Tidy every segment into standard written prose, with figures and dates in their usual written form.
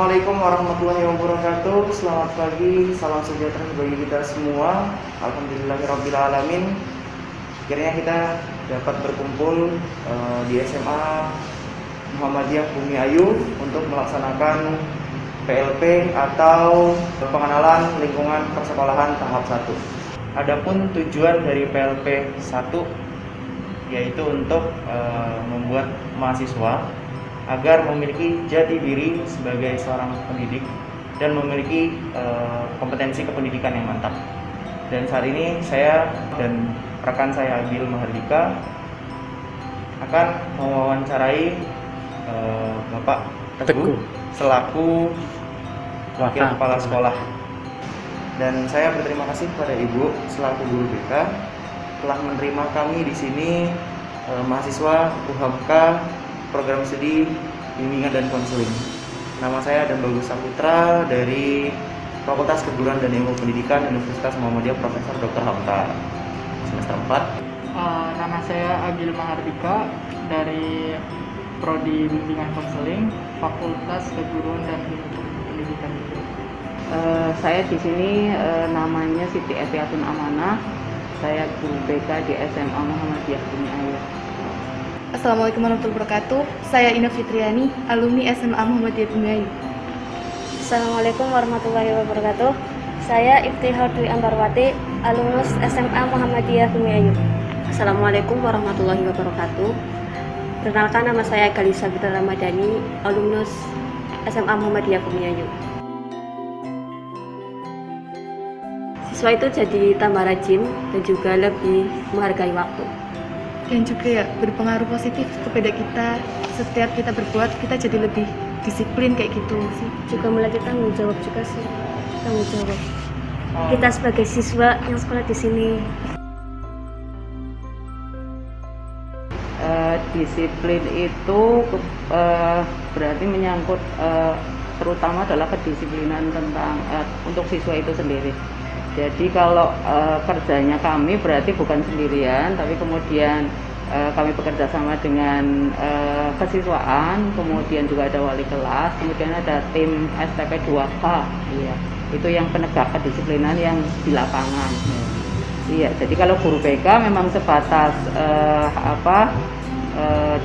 Assalamualaikum warahmatullahi wabarakatuh. Selamat pagi, salam sejahtera bagi kita semua. Alhamdulillahirrabbilalamin. Akhirnya kita dapat berkumpul di SMA Muhammadiyah Bumi Ayu untuk melaksanakan PLP atau pengenalan lingkungan persekolahan tahap 1. Adapun tujuan dari PLP 1 yaitu untuk membuat mahasiswa agar memiliki jati diri sebagai seorang pendidik dan memiliki kompetensi kependidikan yang mantap. Dan saat ini saya dan rekan saya Abil Mahardika akan mewawancarai Bapak Teguh selaku wakil kepala sekolah. Dan saya berterima kasih kepada Ibu selaku guru BK telah menerima kami di sini mahasiswa UHBK Program Studi Bimbingan dan Konseling. Nama saya Adam Bagus Saputra dari Fakultas Keguruan dan Ilmu Pendidikan Universitas Muhammadiyah Profesor Dr. Hamka semester 4. Nama saya Abil Mahardika dari Prodi Bimbingan Konseling Fakultas Keguruan dan Ilmu Pendidikan. Saya di sini namanya Siti Etiatun Amanah. Saya guru BK di SMA Muhammadiyah Bumi Ayu. Assalamualaikum warahmatullahi wabarakatuh. Saya Ina Fitriani, alumni SMA Muhammadiyah Bumi Ayu. Assalamualaikum warahmatullahi wabarakatuh. Saya Iftihar Dwi Ambarwati, alumnus SMA Muhammadiyah Bumi Ayu. Assalamualaikum warahmatullahi wabarakatuh. Perkenalkan, nama saya Galisa Fitri Ramadhani, alumnus SMA Muhammadiyah Bumi Ayu. Siswa itu jadi tambah rajin dan juga lebih menghargai waktu. Dan juga ya berpengaruh positif kepada kita. Setiap kita berbuat, kita jadi lebih disiplin kayak gitu sih. Juga melatih tanggung jawab juga sih. Tanggung jawab. Kita sebagai siswa yang sekolah di sini. Disiplin itu berarti menyangkut terutama adalah kedisiplinan tentang untuk siswa itu sendiri. Jadi kalau kerjanya kami berarti bukan sendirian, tapi kemudian kami bekerja sama dengan kesiswaan, kemudian juga ada wali kelas, kemudian ada tim STP 2K, iya. Itu yang penegak kedisiplinan yang di lapangan. Iya, jadi kalau guru BK memang sebatas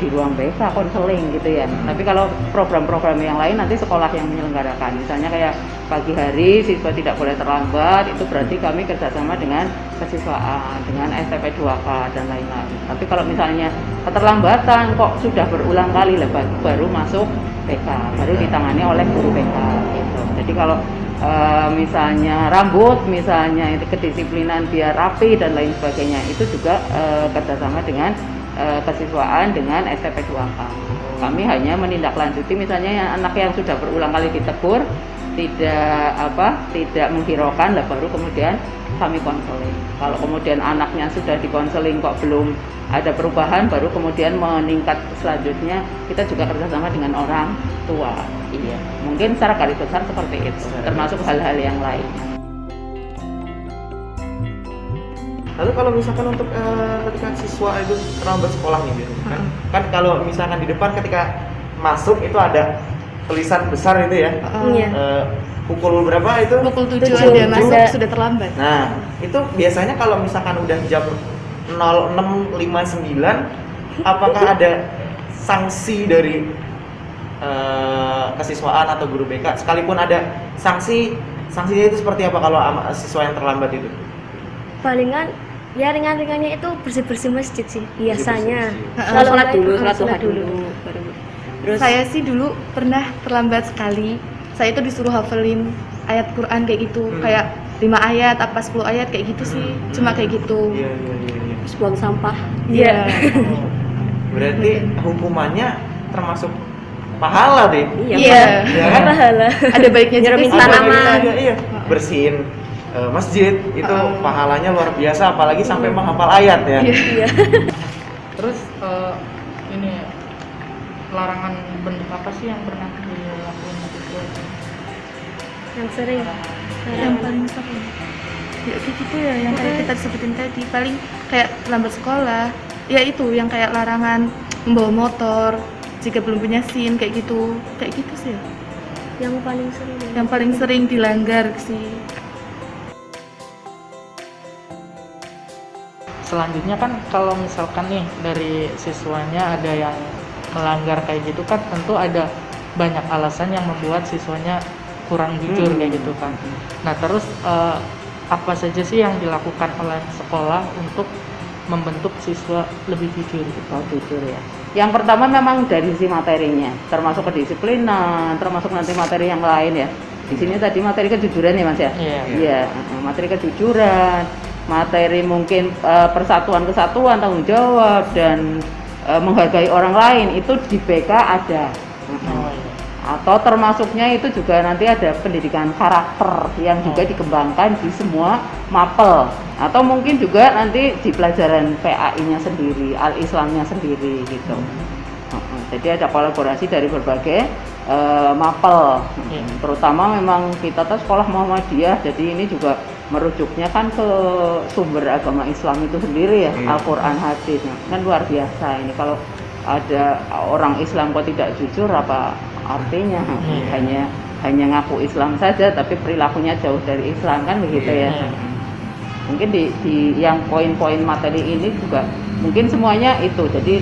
di ruang BK konseling gitu ya. Tapi kalau program-program yang lain nanti sekolah yang menyelenggarakan. Misalnya kayak pagi hari siswa tidak boleh terlambat, itu berarti kami kerjasama dengan kesiswaan, dengan STP 2K dan lain-lain. Tapi kalau misalnya keterlambatan kok sudah berulang kali baru masuk BK, baru ditangani oleh guru BK gitu. Jadi kalau misalnya rambut, misalnya itu kedisiplinan biar rapi dan lain sebagainya, itu juga kerjasama dengan kesiswaan dengan STP 2K. Kami hanya menindaklanjuti misalnya yang anak yang sudah berulang kali ditegur tidak menghiraukan, lah baru kemudian kami konseling. Kalau kemudian anaknya sudah dikonseling kok belum ada perubahan, baru kemudian meningkat selanjutnya kita juga kerjasama dengan orang tua. Iya, mungkin secara garis besar seperti itu, termasuk hal-hal yang lain. Lalu kalau misalkan untuk ketika siswa itu terlambat sekolah nih biasanya kan kalau misalkan di depan ketika masuk itu ada tulisan besar itu ya. Pukul berapa itu? Pukul 7 ada masuk sudah terlambat. Nah, itu biasanya kalau misalkan udah jam 06.59 apakah ada sanksi dari kesiswaan atau guru BK? Sekalipun ada sanksinya itu seperti apa kalau siswa yang terlambat itu? Palingan ya ringan-ringannya itu bersih-bersih masjid sih biasanya. Sholat dulu. Terus saya sih dulu pernah terlambat sekali. Saya itu disuruh hafalin ayat Quran kayak gitu, kayak 5 ayat apa 10 ayat kayak gitu sih. Cuma kayak gitu. Iya. Terus buang sampah. Iya. Berarti hukumannya termasuk pahala deh. Iya. Ya kan? Pahala. Ada baiknya juga sih. Tanaman. Iya. Bersihin masjid itu pahalanya luar biasa, apalagi sampai menghafal ayat ya. Iya. Terus ini larangan bentuk apa sih yang pernah dilakukan itu? Yang sering. Yang paling sering ya gitu ya, yang kayak kita sebutin tadi, paling kayak terlambat sekolah ya, itu yang kayak larangan membawa motor jika belum punya SIM kayak gitu sih ya. Yang paling sering. Yang paling sering dilanggar sih. Selanjutnya kan kalau misalkan nih dari siswanya ada yang melanggar kayak gitu kan tentu ada banyak alasan yang membuat siswanya kurang jujur kayak gitu kan. Nah terus apa saja sih yang dilakukan oleh sekolah untuk membentuk siswa lebih jujur gitu? Oh, jujur ya. Yang pertama memang dari sisi materinya, termasuk kedisiplinan, termasuk nanti materi yang lain ya. Di sini tadi materi kejujuran ya Mas ya? Iya. Iya, materi kejujuran, materi mungkin persatuan kesatuan, tanggung jawab dan menghargai orang lain itu di BK ada. Oh, iya. Atau termasuknya itu juga nanti ada pendidikan karakter yang juga dikembangkan di semua mapel, atau mungkin juga nanti di pelajaran PAI-nya sendiri, Al-Islamnya sendiri gitu. Jadi ada kolaborasi dari berbagai mapel, terutama memang kita tuh sekolah Muhammadiyah, jadi ini juga merujuknya kan ke sumber agama Islam itu sendiri ya, Al-Quran, hadis. Kan luar biasa ini kalau ada orang Islam kok tidak jujur, apa artinya? Hanya ngaku Islam saja tapi perilakunya jauh dari Islam, kan begitu ya. Mungkin di yang poin-poin materi ini juga mungkin semuanya itu. Jadi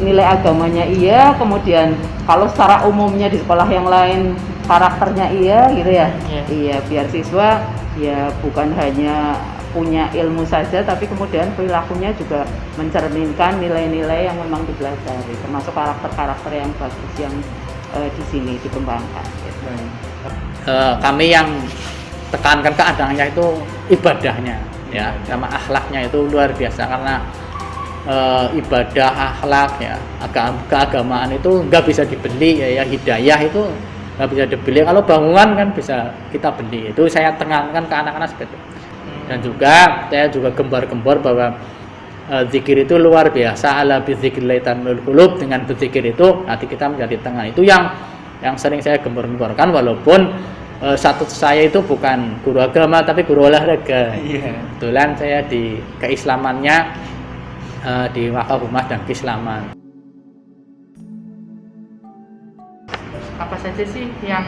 nilai agamanya iya, kemudian kalau secara umumnya di sekolah yang lain karakternya iya gitu ya. Iya, biar siswa ya bukan hanya punya ilmu saja tapi kemudian perilakunya juga mencerminkan nilai-nilai yang memang dipelajari, termasuk karakter-karakter yang bagus yang di sini dikembangkan gitu. Kami yang tekankan keadaannya itu ibadahnya ya, sama akhlaknya itu luar biasa, karena ibadah, akhlak ya, keagamaan itu nggak bisa dibeli ya, hidayah itu nggak bisa dibeli. Kalau bangunan kan bisa kita beli, itu saya tekankan ke anak-anak seperti itu. Dan juga saya juga gembar-gembor bahwa zikir itu luar biasa, ala bizikrillah tanmul qulub, dengan berzikir itu hati kita menjadi tenang. Itu yang sering saya gembor-gemborkan, walaupun status saya itu bukan guru agama tapi guru olahraga. Kebetulan saya di keislamannya di Wakafumah dan Keislaman. Apa saja sih yang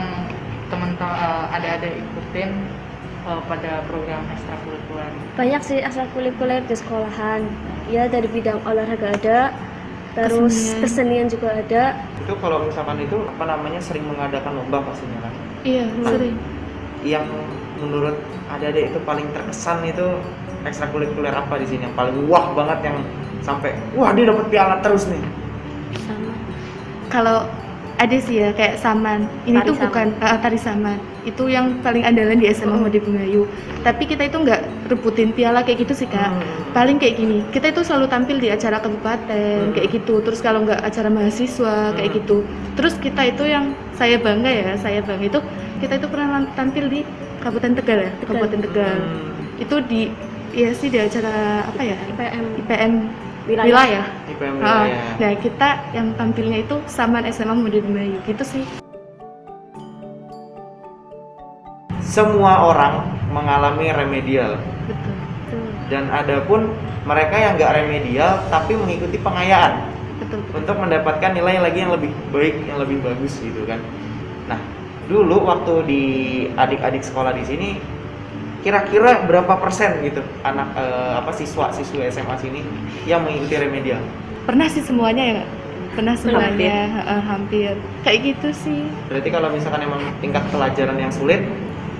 teman-teman adik-adik ikutin pada program ekstrakurikuler? Banyak sih ekstrakurikuler di sekolahan. Ya dari bidang olahraga ada, terus kesenian juga ada. Itu kalau misalkan itu apa namanya sering mengadakan lomba pastinya kan? Iya, sering. Yang menurut adik-adik itu paling terkesan itu ekstrakurikuler apa di sini yang paling wah banget, yang sampai wah dia dapat piala terus nih? Sama. Kalau ada sih ya kayak saman. Ini Tari tuh saman. bukan tari saman. Itu yang paling andalan di SMA Mode Bumayu. Tapi kita itu nggak rebutin piala kayak gitu sih Kak. Paling kayak gini. Kita itu selalu tampil di acara kabupaten kayak gitu. Terus kalau nggak acara mahasiswa kayak gitu. Terus kita itu yang saya bangga itu kita itu pernah tampil di Kabupaten Tegal ya. Kabupaten Tegal. Itu di acara apa ya? IPM wilayah. IPM wilayah. Nah kita yang tampilnya itu Saman SMA Mode Bumayu gitu sih. Semua orang mengalami remedial, Betul. dan ada pun mereka yang nggak remedial tapi mengikuti pengayaan Betul. untuk mendapatkan nilai lagi yang lebih baik, yang lebih bagus gitu kan. Nah, dulu waktu di adik-adik sekolah di sini kira-kira berapa persen gitu anak siswa-siswi SMA sini yang mengikuti remedial? Pernah sih semuanya ya Kak? Pernah semuanya, hampir. Kayak gitu sih. Berarti kalau misalkan emang tingkat pelajaran yang sulit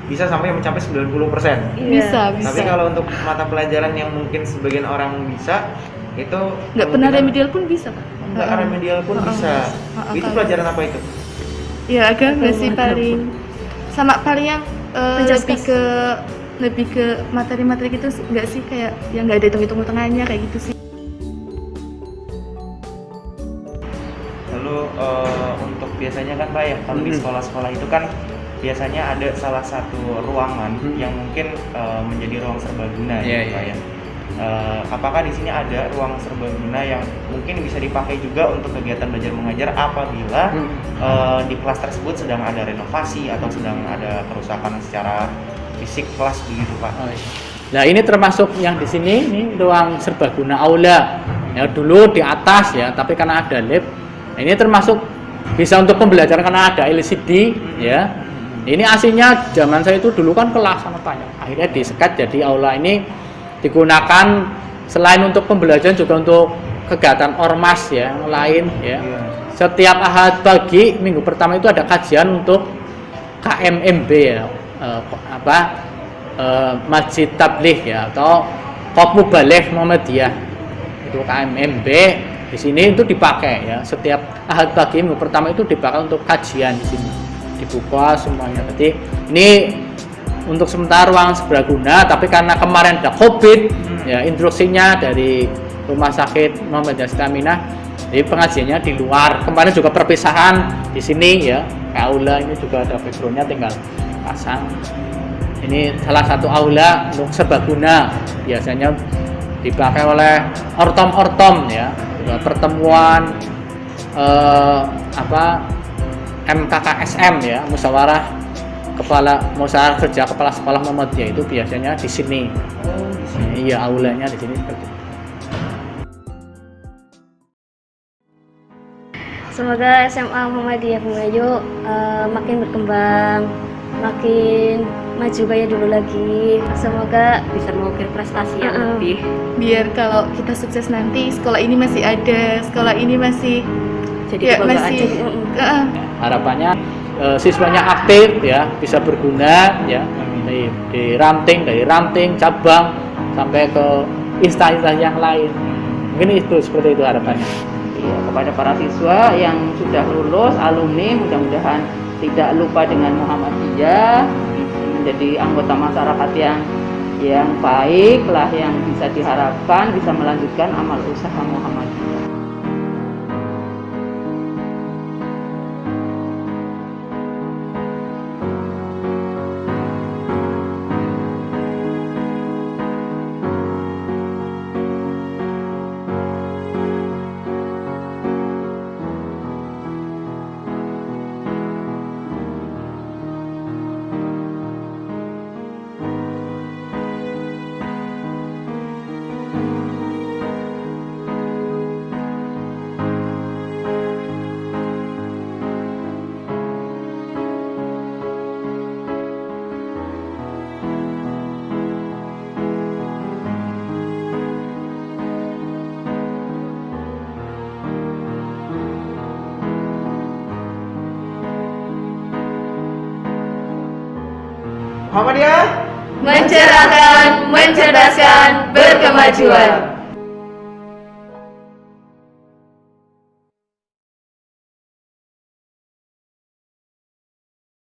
bisa sampai mencapai 90%. Bisa. Tapi kalau untuk mata pelajaran yang mungkin sebagian orang bisa, itu Nggak pernah remedial pun bisa Kak? Nggak remedial pun bisa. Itu pelajaran apa itu? Ya agama sih paling. Sama paling yang lebih ke materi-materi gitu nggak sih, kayak yang nggak ada hitung-hitung tengahnya kayak gitu sih. Lalu untuk biasanya kan Pak ya, kalau di sekolah-sekolah itu kan biasanya ada salah satu ruangan yang mungkin menjadi ruang serbaguna gitu Pak ya. Apakah di sini ada ruang serbaguna yang mungkin bisa dipakai juga untuk kegiatan belajar mengajar apabila di kelas tersebut sedang ada renovasi atau sedang ada kerusakan secara fisik kelas begitu Pak? Nah ini termasuk yang di sini, ini ruang serbaguna aula. Ya dulu di atas ya, tapi karena ada lift, ini termasuk bisa untuk pembelajaran karena ada LCD ya. Ini aslinya zaman saya itu dulu kan kelas sangat banyak. Akhirnya disekat jadi aula ini digunakan selain untuk pembelajaran juga untuk kegiatan ormas ya, yang lain ya. Setiap Ahad pagi minggu pertama itu ada kajian untuk KMMB ya, Masjid Tabligh ya, atau Qop Mubaligh Muhammadiyah. Itu KMMB di sini itu dipakai ya. Setiap Ahad pagi minggu pertama itu dipakai untuk kajian di sini. Dibuka semuanya. Jadi ini untuk sementara ruang sebraguna, tapi karena kemarin ada COVID ya, instruksinya dari Rumah Sakit Muhammadiyah Aminah, jadi pengajiannya di luar. Kemarin juga perpisahan di sini ya, aula ini juga ada backgroundnya, tinggal pasang. Ini salah satu aula untuk serbaguna, biasanya dipakai oleh ortom ya, pertemuan MKKSM ya, musyawarah kerja kepala sekolah Muhammadiyah, itu biasanya di sini. Iya, aulanya di sini seperti itu. Semoga SMA Muhammadiyah Bumayu makin berkembang, makin maju kayak dulu lagi. Semoga Bisa mengukir prestasi yang lebih. Biar kalau kita sukses nanti, sekolah ini masih ada, sekolah ini masih Jadi ya kebanggaan. masih Harapannya siswanya aktif ya, bisa berguna ya, dari ranting cabang sampai ke instansi yang lain. Mungkin itu seperti itu harapannya. Iya, kepada para siswa yang sudah lulus, alumni, mudah-mudahan tidak lupa dengan Muhammadiyah, menjadi anggota masyarakat yang baik lah, yang bisa diharapkan bisa melanjutkan amal usaha Muhammadiyah. Muhammadiyah mencerahkan, mencerdaskan, berkemajuan.